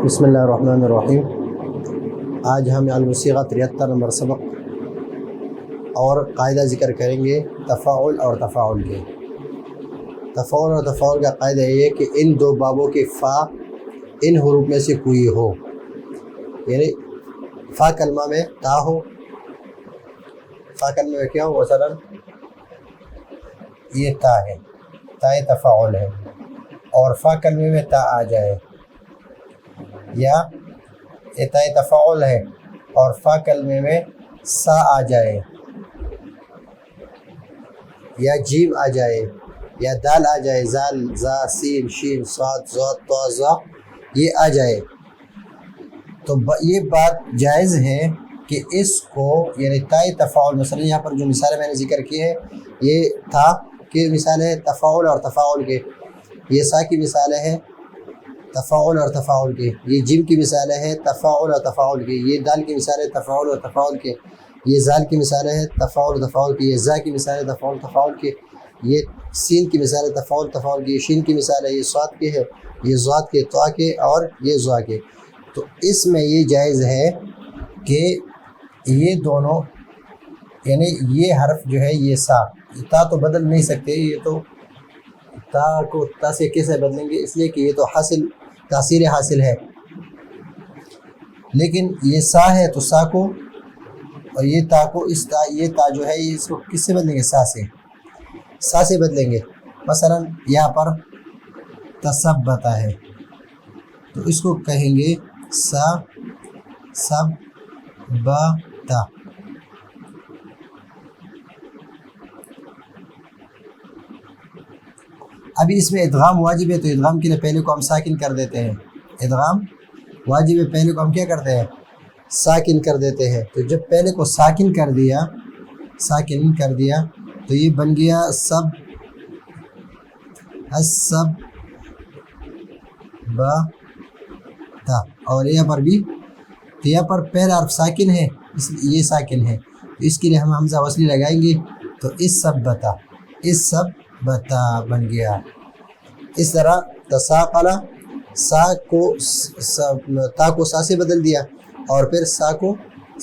بسم اللہ الرحمن الرحیم۔ آج ہم الموسیقہ 73 نمبر سبق اور قاعدہ ذکر کریں گے تفاعل اور تفاعل کے۔ تفاعل اور تفاعل کا قاعدہ یہ ہے کہ ان دو بابوں کے فا ان حروف میں سے کوئی ہو، یعنی فا کلمہ میں تا ہو، فا کلمہ میں کیا ہو، مثلا یہ تا ہے، تا تفاعل ہے، اور فا کلمے میں تا آ جائے، یا یہ تا تفاعل ہے اور فا کلمے میں سا آ جائے، یا جیم آ جائے، یا دال آ جائے، زال، زا، سین، شین، صاد، ضاد، طا، ظا، یہ آ جائے، تو یہ بات جائز ہے کہ اس کو یعنی تا تفاعل، مثلا یہاں پر جو مثالیں میں نے ذکر کی ہے یہ تا کی مثال ہے تفاعل اور تفاعل کے، یہ سا کی مثالیں ہیں تفاعل اور تفاعل کے، یہ جیم کی مثالیں ہیں تفاعل اور تفاعل کے، یہ دال کی مثال ہے تفاعل اور تفاعل کے، یہ زال کی مثالیں ہیں تفاعل و تفاعل کی، یہ زا کی مثال ہے تفاعل تفاعل کے، یہ سین کی مثال ہے تفاعل تفاعل کی، یہ شین کی مثال ہے، یہ صاد کے ہے، یہ ضاد کے، طا کے، اور یہ ظا کے۔ تو اس میں یہ جائز ہے کہ یہ دونوں یعنی یہ حرف جو ہے یہ سا، تا تو بدل نہیں سکتے، یہ تو تا کو تا سے کیسے بدلیں گے، اس لیے کہ یہ تو حاصل تاثیر حاصل ہے، لیکن یہ سا ہے تو سا کو، اور یہ تا کو، اس تا یہ تا جو ہے اس کو کس سے بدلیں گے، سا سے بدلیں گے۔ مثلا یہاں پر تثبت ہے تو اس کو کہیں گے سا سب با تا، ابھی اس میں ادغام واجب ہے تو ادغام کے لیے پہلے کو ہم ساکن کر دیتے ہیں، ادغام واجب ہے پہلے کو ہم کیا کرتے ہیں، ساکن کر دیتے ہیں، تو جب پہلے کو ساکن کر دیا تو یہ بن گیا سب با تا، اور یہاں پر بھی تو یہاں پر پہلا حرف ساکن ہے، یہ ساکن ہے، اس کے لیے ہم حمزہ وصلی لگائیں گے تو اس سب بتا بن گیا۔ اس طرح تساقلا، سا کو تا کو سا سے بدل دیا، اور پھر سا کو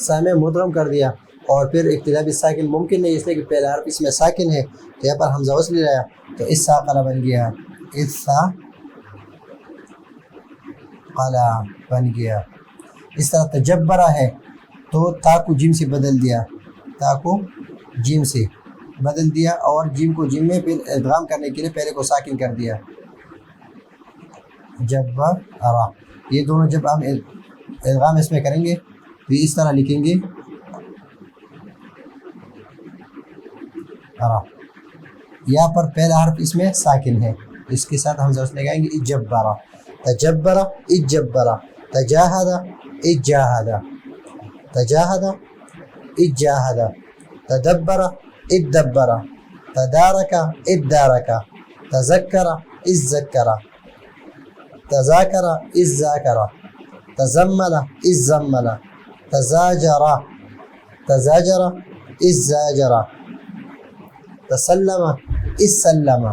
سا میں مدغم کر دیا، اور پھر ابتدا بھی ساکن ممکن نہیں، اس لیے کہ پہلا حرف اس میں ساکن ہے تو یہاں پر حمزہ وصلی لایا تو اس ساقلا بن گیا، اس سا قلا بن گیا۔ اس طرح تجبرہ ہے تو تا کو جیم سے بدل دیا، تا کو جیم سے بدل دیا، اور جیم کو جیم میں پھر ادغام کرنے کے لیے پہلے کو ساکن کر دیا، جبرا، یہ دونوں جب ہم ادغام اس میں کریں گے تو اس طرح لکھیں گے یہاں پر پہلا حرف اس میں ساکن ہے، اس کے ساتھ ہم اس لگائیں گے اجبرا، تجبرا، اجبرا، تجاہدا، اجاہدا، تجاہدا، اجاہدا، تدبرا، ادبرا، تدارکا، ادارکا، تذکرا، ازذکرا، تذاکرا، ازذاکرا، تزملا، اززملا، تزاجرا، تزاجرا، اززاجرا، تسلم، ازسلم،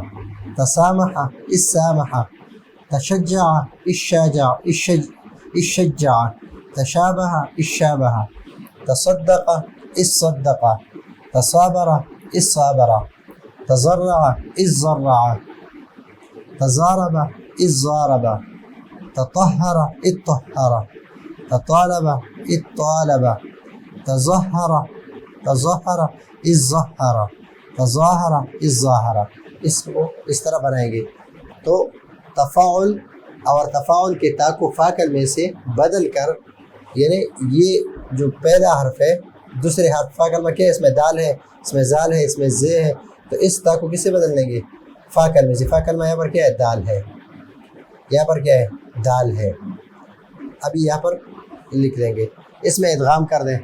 تسامح، ازسامح، تشجع، ازشجع، ازشجع، تشابه، ازشابه، تصدق، ازصدق، تصابر، ازصابر، تزرع، اززرع، تزارب، اززارب، تطهر، اطهر، تطالب، اطالب، تظهر، تظهر، ازظهر، تظاہر، ازظاہر، اس کو اس طرح بنائیں گے۔ تو تفاعل اور تفاعل کے تا کو فا کلمے سے بدل کر، یعنی یہ جو پہلا حرف ہے دوسرے حرف فا کلمہ کیا ہے، اس میں دال ہے، اس میں زال ہے، اس میں زے ہے، تو اس تا کو کس سے بدل دیں گے، فا کلمے سے۔ فا کلمہ یہاں پر کیا ہے، دال ہے، یہاں پر کیا ہے، دال ہے، ابھی یہاں پر لکھ دیں گے، اس میں ادغام کر دیں،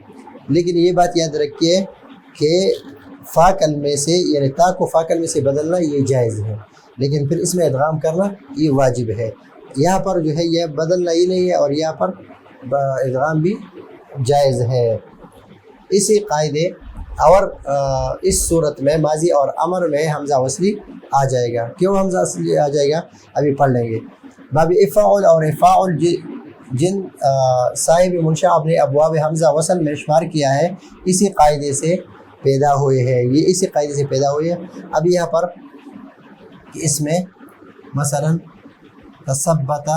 لیکن یہ بات یاد رکھیے کہ فا کلمے سے یعنی تا کو فا کلمے سے بدلنا یہ جائز ہے، لیکن پھر اس میں ادغام کرنا یہ واجب ہے۔ یہاں پر جو ہے یہ بدلنا ہی نہیں ہے، اور یہاں پر ادغام بھی جائز ہے۔ اسی قاعدے اور اس صورت میں ماضی اور امر میں حمزہ وصلی آ جائے گا۔ کیوں حمزہ وصلی آ جائے گا، ابھی پڑھ لیں گے۔ باب افعل اور افعل جن صاحب منشا اپنے ابواب حمزہ وصل میں شمار کیا ہے اسی قاعدے سے پیدا ہوئے ہیں، یہ اسی قاعدے سے پیدا ہوئے ہیں۔ اب یہاں پر اس میں مثلا تثبت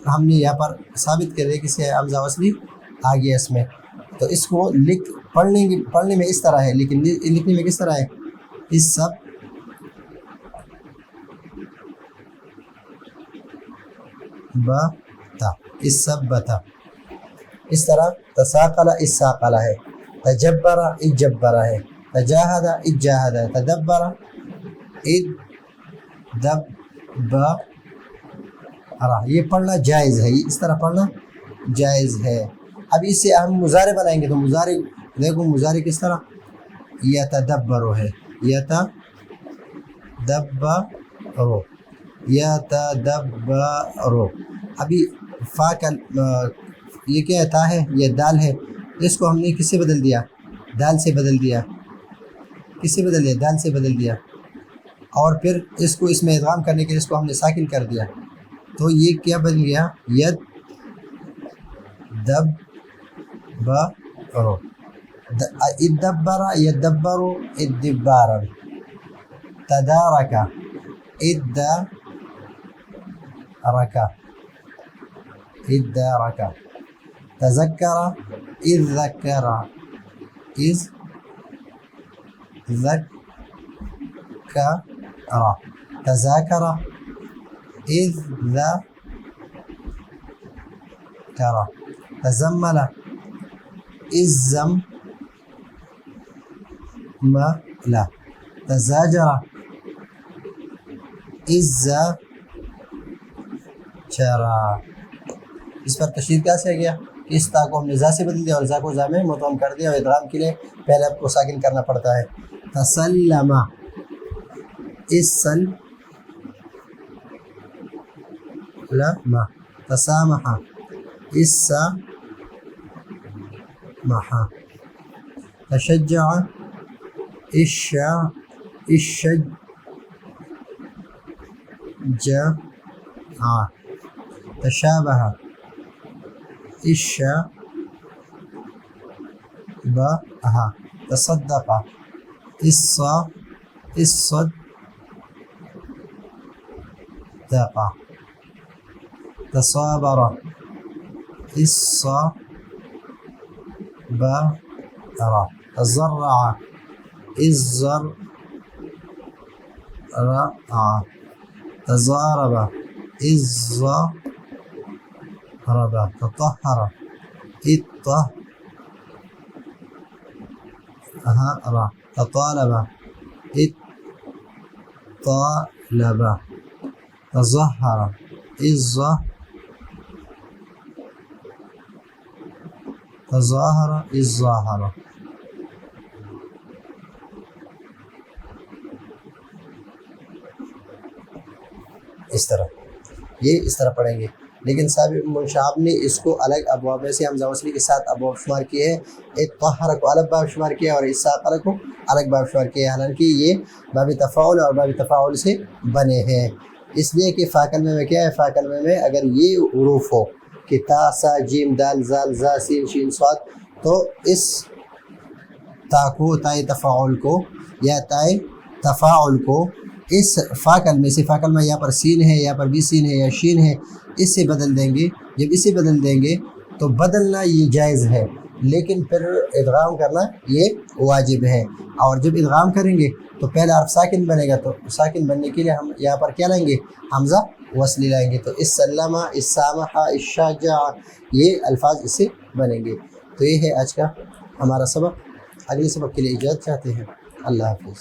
ہم نے یہاں پر ثابت کر دیا کہ سے حمزہ وصلی آ گیا اس میں، تو اس کو پڑھنے میں اس طرح ہے، لیکن لکھنے میں کس طرح ہے؟ اس سب بتا، اس سب بتا، اس طرح تساقل اس ساقلہ ہے، تجبر اس جبرہ ہے، تجاہد اس جاہد ہے، تدبر اس دبرہ۔ یہ پڑھنا جائز ہے، یہ اس طرح پڑھنا جائز ہے۔ اب اس سے ہم مضارع بنائیں گے تو مضارع دیکھو مضارع کس طرح یتدبر ہے، یتدبر، یتدبر۔ ابھی فا کا یہ کیا ہے؟ تا ہے، یہ دال ہے، اس کو ہم نے کس سے بدل دیا؟ دال سے بدل دیا۔ کس سے بدل دیا؟ دال سے بدل دیا، اور پھر اس کو اس میں ادغام کرنے کے لیے اس کو ہم نے ساکن کر دیا، تو یہ کیا بدل گیا؟ ید دب برو، ادبر یدبر ادبارا، تدارک ادارک، تذکر اذ ذکر اذ ذکر، تذاکر اذ ذکر، تزمل اذ زمل، تزاجر اذ زجر۔ اس پر تشدید کیا سے گیا کہ اس تا کو ہم نے زا سے بدل دیا اور زا کو زا میں مدغم کر دیا، اور ادغام کے لیے پہلے آپ کو ساکن کرنا پڑتا ہے۔ تسلم السلم، تسامح السامح، تشجع الشجع، تشابه الشبه، تصدق الصدق، تصابر الصبر، تزرع الزرع، تضارب الضرب، تطهر الطهر، تطالب الطالب، تظهر تظاهر الظاهر۔ اس طرح یہ اس طرح پڑھیں گے، لیکن صاحب منشاب نے اس کو الگ ابواب میں سے حمزہ وصلی کے ساتھ ابواب شمار کیے ہیں، ایک طہر کو الگ باب شمار کیا اور اساقل کو الگ باب شمار کیا، حالانکہ یہ باب تفاعل اور باب تفاعل سے بنے ہیں، اس لیے کہ فا کلمے میں کیا ہے؟ فا کلمے میں اگر یہ حروف ہو کہ تا سا جیم دال زال زا سین شین صاد، تو اس تا کو تائے تفاعل کو یا تائے تفاعل کو اس فا کلمے سے، فا کلمہ یہاں پر سین ہے، یہاں پر بھی سین ہے یا شین ہے، اس سے بدل دیں گے۔ جب اسے بدل دیں گے تو بدلنا یہ جائز ہے، لیکن پھر ادغام کرنا یہ واجب ہے، اور جب ادغام کریں گے تو پہلے حرف ساکن بنے گا، تو ساکن بننے کے لیے ہم یہاں پر کیا لائیں گے؟ حمزہ وصلی لائیں گے، تو السلم، السامح، الشجع، یہ الفاظ اس سے بنیں گے۔ تو یہ ہے آج کا ہمارا سبق، اگلے سبق کے لیے اجازت چاہتے ہیں، اللہ حافظ۔